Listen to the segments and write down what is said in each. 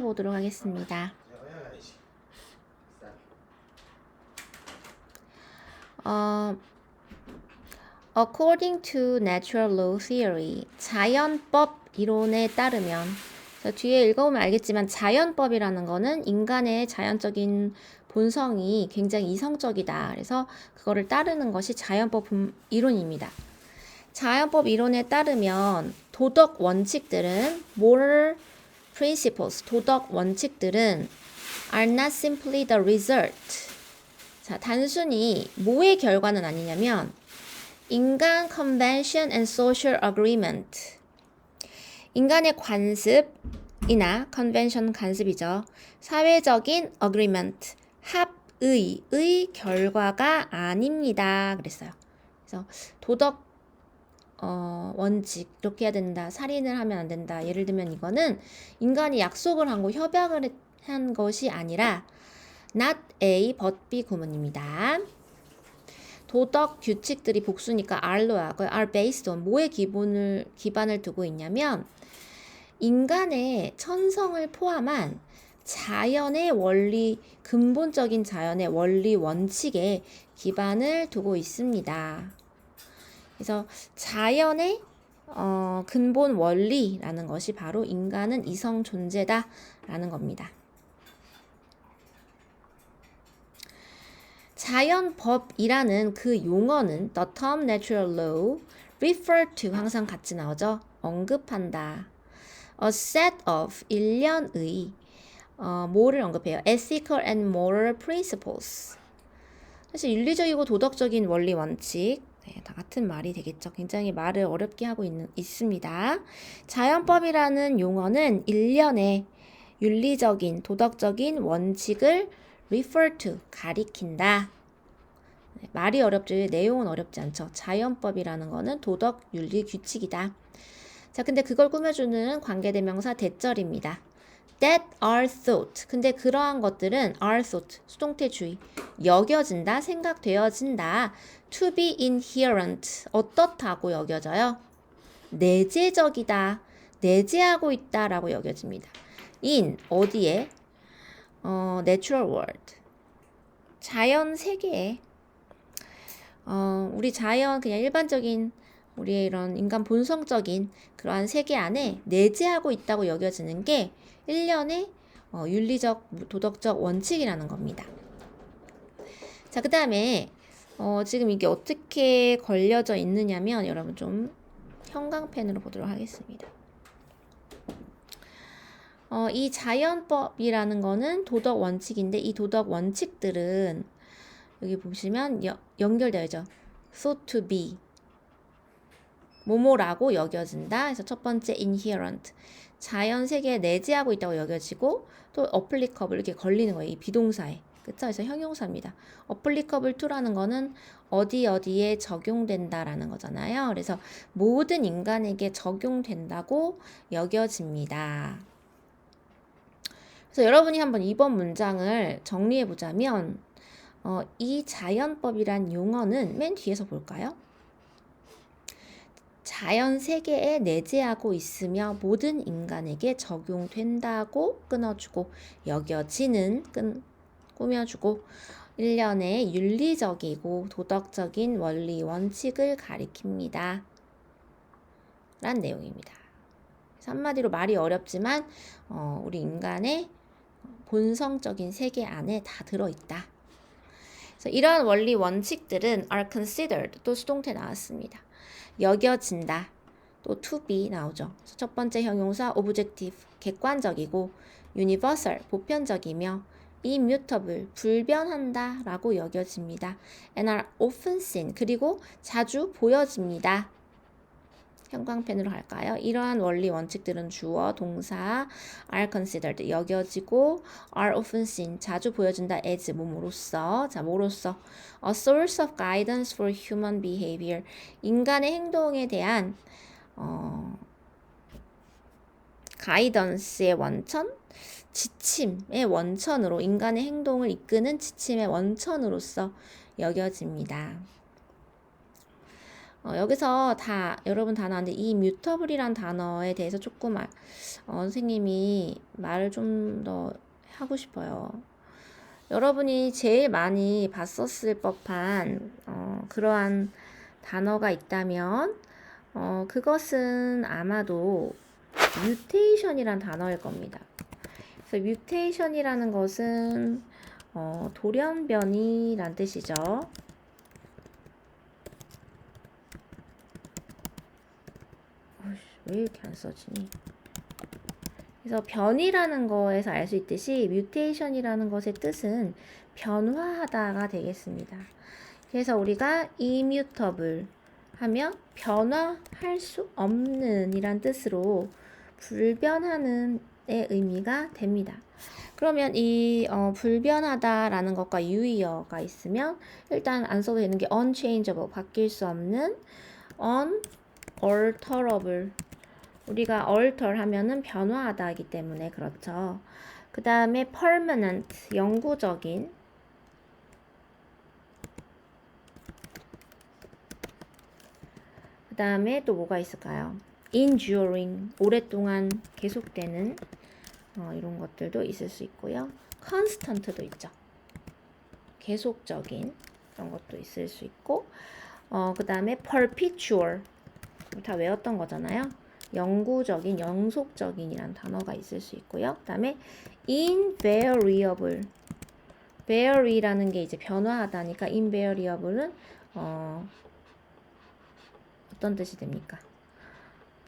보도록 하겠습니다. According to natural law theory, 자연법 이론에 따르면, 뒤에 읽어보면 알겠지만 자연법이라는 거는 인간의 자연적인 본성이 굉장히 이성적이다. 그래서 그거를 따르는 것이 자연법 이론입니다. 자연법 이론에 따르면 도덕 원칙들은 moral principles, 도덕 원칙들은 are not simply the result. 자, 단순히 뭐의 결과는 아니냐면 인간 convention and social agreement. 인간의 관습이나 convention 간습이죠. 사회적인 agreement, 합의의 결과가 아닙니다. 그랬어요. 그래서 도덕 원칙 이렇게 해야 된다. 살인을 하면 안 된다. 예를 들면 이거는 인간이 약속을 한 거 협약을 한 것이 아니라 not A but B 구문입니다. 도덕 규칙들이 복수니까 R로야. are based on 뭐의 기반을 두고 있냐면 인간의 천성을 포함한 자연의 원리, 근본적인 자연의 원리 원칙에 기반을 두고 있습니다. 그래서 자연의 근본 원리라는 것이 바로 인간은 이성 존재다라는 겁니다. 자연법이라는 그 용어는 the term natural law refer to 항상 같이 나오죠. 언급한다. a set of 일련의 뭐를 언급해요? ethical and moral principles. 사실 윤리적이고 도덕적인 원리 원칙 다 같은 말이 되겠죠. 굉장히 말을 어렵게 하고 있습니다. 자연법이라는 용어는 일련의 윤리적인 도덕적인 원칙을 refer to 가리킨다. 말이 어렵지 내용은 어렵지 않죠. 자연법이라는 거는 도덕 윤리 규칙이다. 자, 근데 그걸 꾸며주는 관계대명사 대절입니다. that are thought. 근데 그러한 것들은 are thought, 수동태 주의, 여겨진다, 생각되어진다. to be inherent, 어떻다고 여겨져요? 내재적이다, 내재하고 있다라고 여겨집니다. in, 어디에? natural world, 자연 세계에. 우리 자연, 그냥 일반적인 우리의 이런 인간 본성적인 그러한 세계 안에 내재하고 있다고 여겨지는 게 일련의 윤리적, 도덕적 원칙이라는 겁니다. 자, 그 다음에 지금 이게 어떻게 걸려져 있느냐면 여러분 좀 형광펜으로 보도록 하겠습니다. 이 자연법이라는 거는 도덕 원칙인데 이 도덕 원칙들은 여기 보시면 연결되어 있죠. thought to be, 뭐뭐라고 여겨진다. 그래서 첫 번째 inherent, 자연 세계에 내재하고 있다고 여겨지고, 또 applicable, 이렇게 걸리는 거예요. 이 비동사에. 그쵸? 그래서 형용사입니다. applicable to라는 거는 어디에 적용된다라는 거잖아요. 그래서 모든 인간에게 적용된다고 여겨집니다. 그래서 여러분이 한번 이번 문장을 정리해 보자면 이 자연법이란 용어는 맨 뒤에서 볼까요? 자연 세계에 내재하고 있으며 모든 인간에게 적용된다고 끊어주고 여겨지는 꾸며주고 일련의 윤리적이고 도덕적인 원리 원칙을 가리킵니다. 란 내용입니다. 그래서 한마디로 말이 어렵지만 우리 인간의 본성적인 세계 안에 다 들어있다. 그래서 이러한 원리 원칙들은 are considered, 또 수동태 나왔습니다. 여겨진다, 또 to be 나오죠. 그래서 첫 번째 형용사 objective, 객관적이고 universal, 보편적이며 immutable, 불변한다 라고 여겨집니다. and are often seen, 그리고 자주 보여집니다. 형광펜으로 할까요? 이러한 원리 원칙들은 주어, 동사, are considered, 여겨지고, are often seen, 자주 보여진다, as, 뭐뭐로서. 자, 뭐로서? A source of guidance for human behavior, 인간의 행동에 대한 가이던스의 원천, 지침의 원천으로, 인간의 행동을 이끄는 지침의 원천으로서 여겨집니다. 여기서 여러분 다 나왔는데 이 뮤터블이란 단어에 대해서 조금 선생님이 말을 좀 더 하고 싶어요. 여러분이 제일 많이 봤었을 법한 그러한 단어가 있다면 그것은 아마도 뮤테이션이란 단어일 겁니다. 그래서 뮤테이션이라는 것은 돌연변이란 뜻이죠. 왜 이렇게 안 써지니? 그래서 변이라는 거에서 알 수 있듯이 뮤테이션이라는 것의 뜻은 변화하다가 되겠습니다. 그래서 우리가 immutable 하면 변화할 수 없는 이란 뜻으로 불변하는 의 의미가 됩니다. 그러면 이 불변하다라는 것과 유의어가 있으면 일단 안 써도 되는 게 unchangeable, 바뀔 수 없는, unalterable, 우리가 alter 하면은 변화하다이기 때문에 그렇죠. 그 다음에 permanent, 영구적인, 그 다음에 또 뭐가 있을까요? enduring, 오랫동안 계속되는 이런 것들도 있을 수 있고요. constant도 있죠. 계속적인 그런 것도 있을 수 있고, 그 다음에 perpetual, 다 외웠던 거잖아요. 영구적인, 영속적인이란 단어가 있을 수 있고요. 그 다음에 invariable, vary라는 게 이제 변화하다니까 invariable은 어떤 뜻이 됩니까?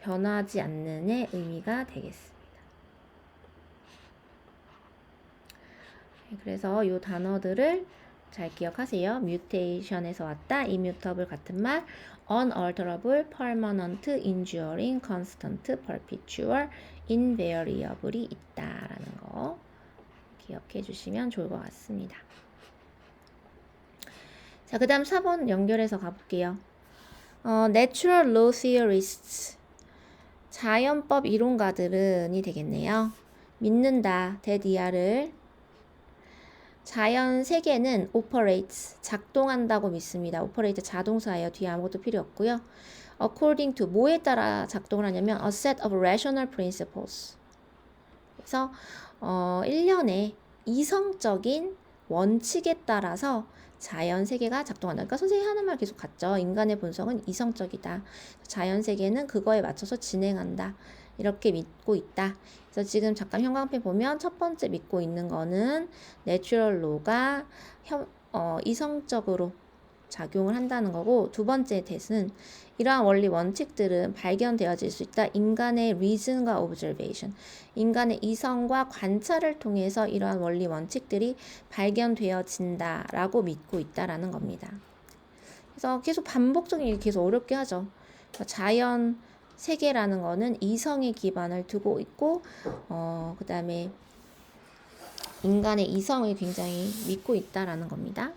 변하지 않는의 의미가 되겠습니다. 그래서 이 단어들을 잘 기억하세요. mutation에서 왔다, immutable 같은 말, unalterable, permanent, enduring, constant, perpetual, invariable이 있다라는 거 기억해 주시면 좋을 것 같습니다. 자, 그 다음 4번 연결해서 가볼게요. natural law theorists, 자연법 이론가들은이 되겠네요. 믿는다, 대디아를. 자연 세계는 operates, 작동한다고 믿습니다. operate 자동사예요. 뒤에 아무것도 필요 없고요. according to, 뭐에 따라 작동을 하냐면 a set of rational principles. 그래서 일련의 이성적인 원칙에 따라서 자연 세계가 작동한다. 그러니까 선생님이 하는 말 계속 같죠. 인간의 본성은 이성적이다. 자연 세계는 그거에 맞춰서 진행한다. 이렇게 믿고 있다. 그래서 지금 잠깐 형광펜 보면 첫 번째 믿고 있는 거는 내추럴 로가 이성적으로 작용을 한다는 거고, 두 번째 뜻은 이러한 원리 원칙들은 발견되어질 수 있다. 인간의 reason과 observation, 인간의 이성과 관찰을 통해서 이러한 원리 원칙들이 발견되어진다라고 믿고 있다라는 겁니다. 그래서 계속 반복적인 게 계속 어렵게 하죠. 자연 세계라는 거는 이성의 기반을 두고 있고, 그 다음에 인간의 이성을 굉장히 믿고 있다라는 겁니다.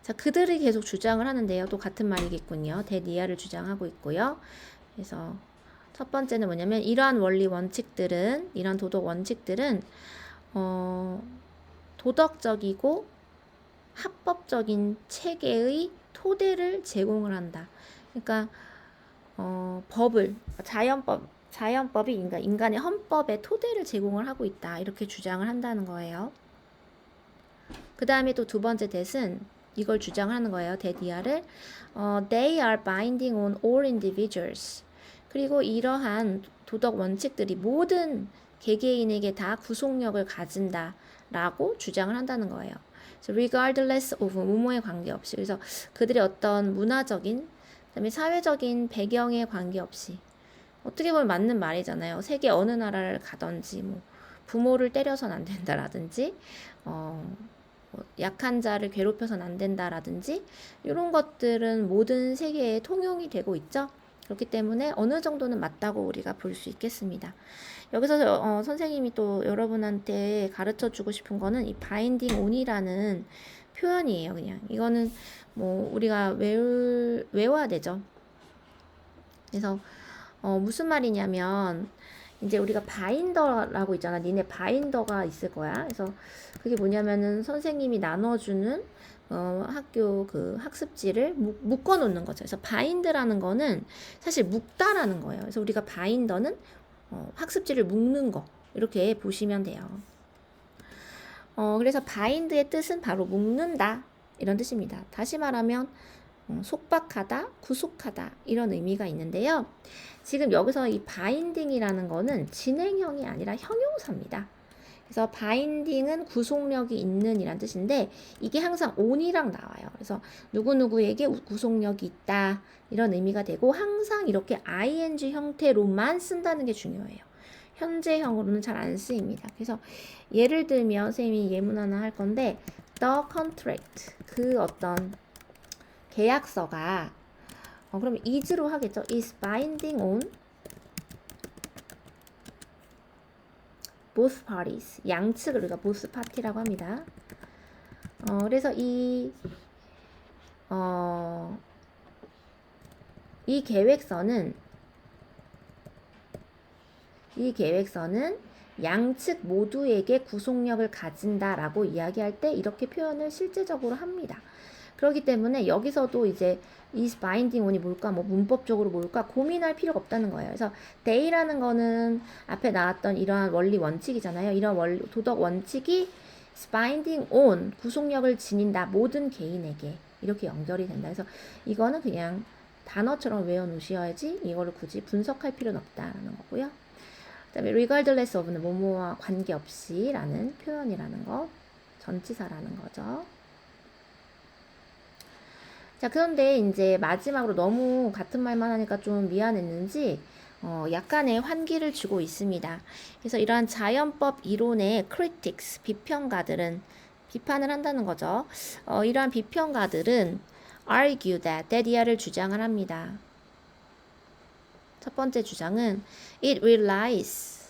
자, 그들이 계속 주장을 하는데요. 또 같은 말이겠군요. 대니아를 주장하고 있고요. 그래서 첫 번째는 뭐냐면 이러한 원리 원칙들은, 이러한 도덕 원칙들은 도덕적이고 합법적인 체계의 토대를 제공을 한다. 그러니까 자연법이 인간의 헌법의 토대를 제공을 하고 있다. 이렇게 주장을 한다는 거예요. 그 다음에 또 두 번째 뜻은 이걸 주장하는 거예요. 대디아를 they are binding on all individuals. 그리고 이러한 도덕 원칙들이 모든 개개인에게 다 구속력을 가진다라고 주장을 한다는 거예요. So regardless of 무모에 관계없이, 그래서 그들의 어떤 문화적인, 그다음에 사회적인 배경에 관계없이, 어떻게 보면 맞는 말이잖아요. 세계 어느 나라를 가든지 뭐 부모를 때려서는 안 된다라든지 약한 자를 괴롭혀서는 안 된다라든지 이런 것들은 모든 세계에 통용이 되고 있죠. 그렇기 때문에 어느 정도는 맞다고 우리가 볼 수 있겠습니다. 여기서 선생님이 또 여러분한테 가르쳐 주고 싶은 거는 이 바인딩 온이라는 표현이에요. 그냥 이거는 뭐 우리가 외워야 되죠. 그래서 무슨 말이냐면 이제 우리가 바인더라고 있잖아. 니네 바인더가 있을 거야. 그래서 그게 뭐냐면은 선생님이 나눠주는 학교 그 학습지를 묶어 놓는 거죠. 그래서 바인드라는 거는 사실 묶다라는 거예요. 그래서 우리가 바인더는 학습지를 묶는 거 이렇게 보시면 돼요. 그래서 바인드의 뜻은 바로 묶는다 이런 뜻입니다. 다시 말하면 속박하다, 구속하다 이런 의미가 있는데요. 지금 여기서 이 바인딩이라는 거는 진행형이 아니라 형용사입니다. 그래서 바인딩은 구속력이 있는 이란 뜻인데 이게 항상 on이랑 나와요. 그래서 누구누구에게 구속력이 있다 이런 의미가 되고 항상 이렇게 ing 형태로만 쓴다는 게 중요해요. 현재형으로는 잘 안 쓰입니다. 그래서 예를 들면 선생님이 예문 하나 할 건데 the contract 그 어떤 계약서가 그러면 is로 하겠죠. is binding on both parties. 양측을 우리가 both party라고 합니다. 그래서 이 계획서는 양측 모두에게 구속력을 가진다라고 이야기할 때 이렇게 표현을 실제적으로 합니다. 그렇기 때문에 여기서도 이제 is binding on이 뭘까, 뭐 문법적으로 뭘까 고민할 필요가 없다는 거예요. 그래서 they라는 거는 앞에 나왔던 이러한 원리 원칙이잖아요. 이런 도덕 원칙이 is binding on 구속력을 지닌다 모든 개인에게 이렇게 연결이 된다. 그래서 이거는 그냥 단어처럼 외워 놓으셔야지 이거를 굳이 분석할 필요는 없다라는 거고요. 그다음에 regardless of는 뭐뭐와 관계없이 라는 표현이라는 거, 전치사라는 거죠. 자, 그런데 이제 마지막으로 너무 같은 말만 하니까 좀 미안했는지 약간의 환기를 주고 있습니다. 그래서 이러한 자연법 이론의 critics, 비평가들은 비판을 한다는 거죠. 이러한 비평가들은 argue that 이하를 주장을 합니다. 첫 번째 주장은 it relies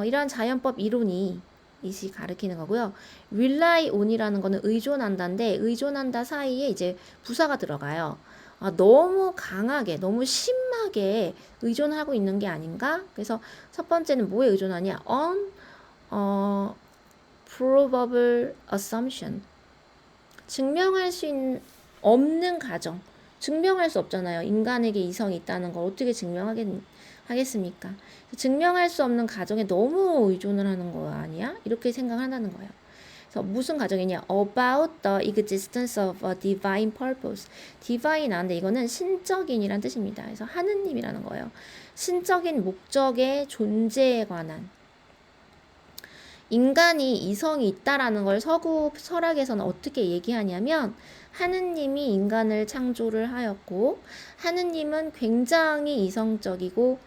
이러한 자연법 이론이 이시 가리키는 거고요. rely on이라는 거는 의존한다인데 의존한다 사이에 이제 부사가 들어가요. 너무 강하게, 너무 심하게 의존하고 있는 게 아닌가? 그래서 첫 번째는 뭐에 의존하냐? on provable assumption. 증명할 수 없는 가정. 증명할 수 없잖아요. 인간에게 이성이 있다는 걸 어떻게 증명하겠습니까? 증명할 수 없는 가정에 너무 의존을 하는 거 아니야? 이렇게 생각한다는 거예요. 그래서 무슨 가정이냐? About the existence of a divine purpose. divine 나는데 이거는 신적인이란 뜻입니다. 그래서 하느님이라는 거예요. 신적인 목적의 존재에 관한. 인간이 이성이 있다라는 걸 서구 철학에서는 어떻게 얘기하냐면 하느님이 인간을 창조를 하였고 하느님은 굉장히 이성적이고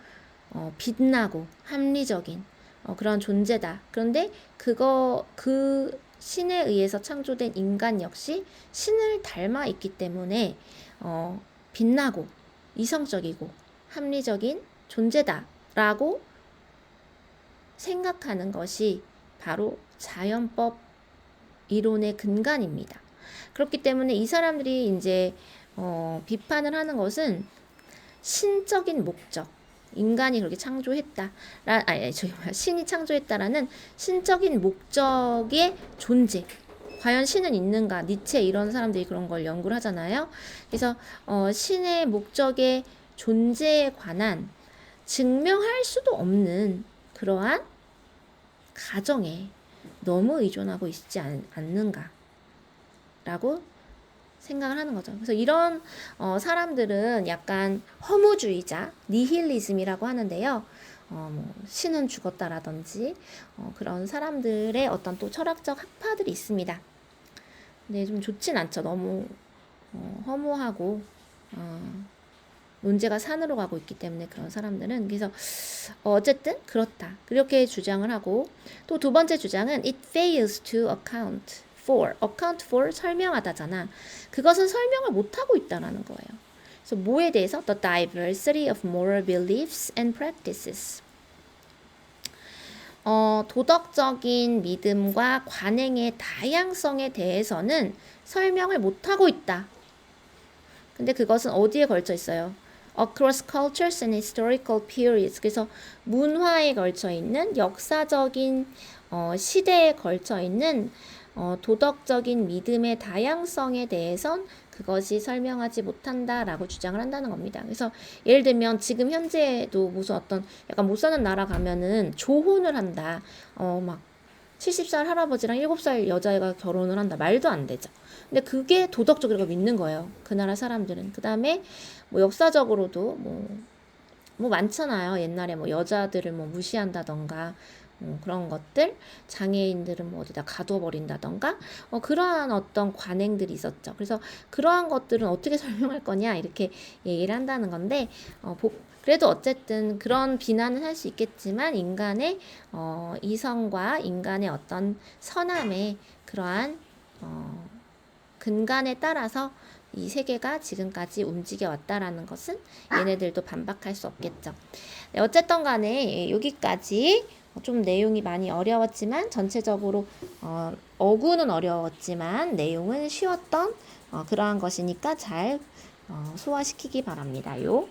빛나고 합리적인 그런 존재다. 그런데 그 신에 의해서 창조된 인간 역시 신을 닮아 있기 때문에 빛나고 이성적이고 합리적인 존재다라고 생각하는 것이 바로 자연법 이론의 근간입니다. 그렇기 때문에 이 사람들이 이제 비판을 하는 것은 신적인 목적, 인간이 그렇게 창조했다, 신이 창조했다라는 신적인 목적의 존재. 과연 신은 있는가? 니체 이런 사람들이 그런 걸 연구를 하잖아요. 그래서 신의 목적의 존재에 관한 증명할 수도 없는 그러한 가정에 너무 의존하고 있지 않는가 라고 생각을 하는 거죠. 그래서 이런 사람들은 약간 허무주의자, 니힐리즘이라고 하는데요. 뭐 신은 죽었다라든지 그런 사람들의 어떤 또 철학적 학파들이 있습니다. 근데 좀 좋진 않죠. 너무 허무하고 논제가 산으로 가고 있기 때문에 그런 사람들은 그래서 어쨌든 그렇다 그렇게 주장을 하고 또 두 번째 주장은 it fails to account for 설명하다잖아. 그것은 설명을 못하고 있다라는 거예요. 그래서 뭐에 대해서 the diversity of moral beliefs and practices 도덕적인 믿음과 관행의 다양성에 대해서는 설명을 못하고 있다. 근데 그것은 어디에 걸쳐 있어요? Across cultures and historical periods. 그래서 문화에 걸쳐 있는 역사적인 시대에 걸쳐 있는 도덕적인 믿음의 다양성에 대해선 그것이 설명하지 못한다라고 주장을 한다는 겁니다. 그래서 예를 들면 지금 현재도 무슨 어떤 약간 못 사는 나라 가면은 조혼을 한다. 막 70살 할아버지랑 7살 여자애가 결혼을 한다. 말도 안 되죠. 근데 그게 도덕적이라고 믿는 거예요. 그 나라 사람들은. 그 다음에 뭐 역사적으로도 뭐 많잖아요. 옛날에 뭐 여자들을 뭐 무시한다던가 그런 것들, 장애인들은 뭐 어디다 가둬버린다던가 그러한 어떤 관행들이 있었죠. 그래서 그러한 것들은 어떻게 설명할 거냐 이렇게 얘기를 한다는 건데 그래도 어쨌든 그런 비난은 할 수 있겠지만 인간의 이성과 인간의 어떤 선함의 그러한 근간에 따라서 이 세계가 지금까지 움직여 왔다라는 것은 얘네들도 반박할 수 없겠죠. 네, 어쨌든 간에 여기까지 좀 내용이 많이 어려웠지만 전체적으로 어구는 어려웠지만 내용은 쉬웠던 그러한 것이니까 잘 소화시키기 바랍니다요.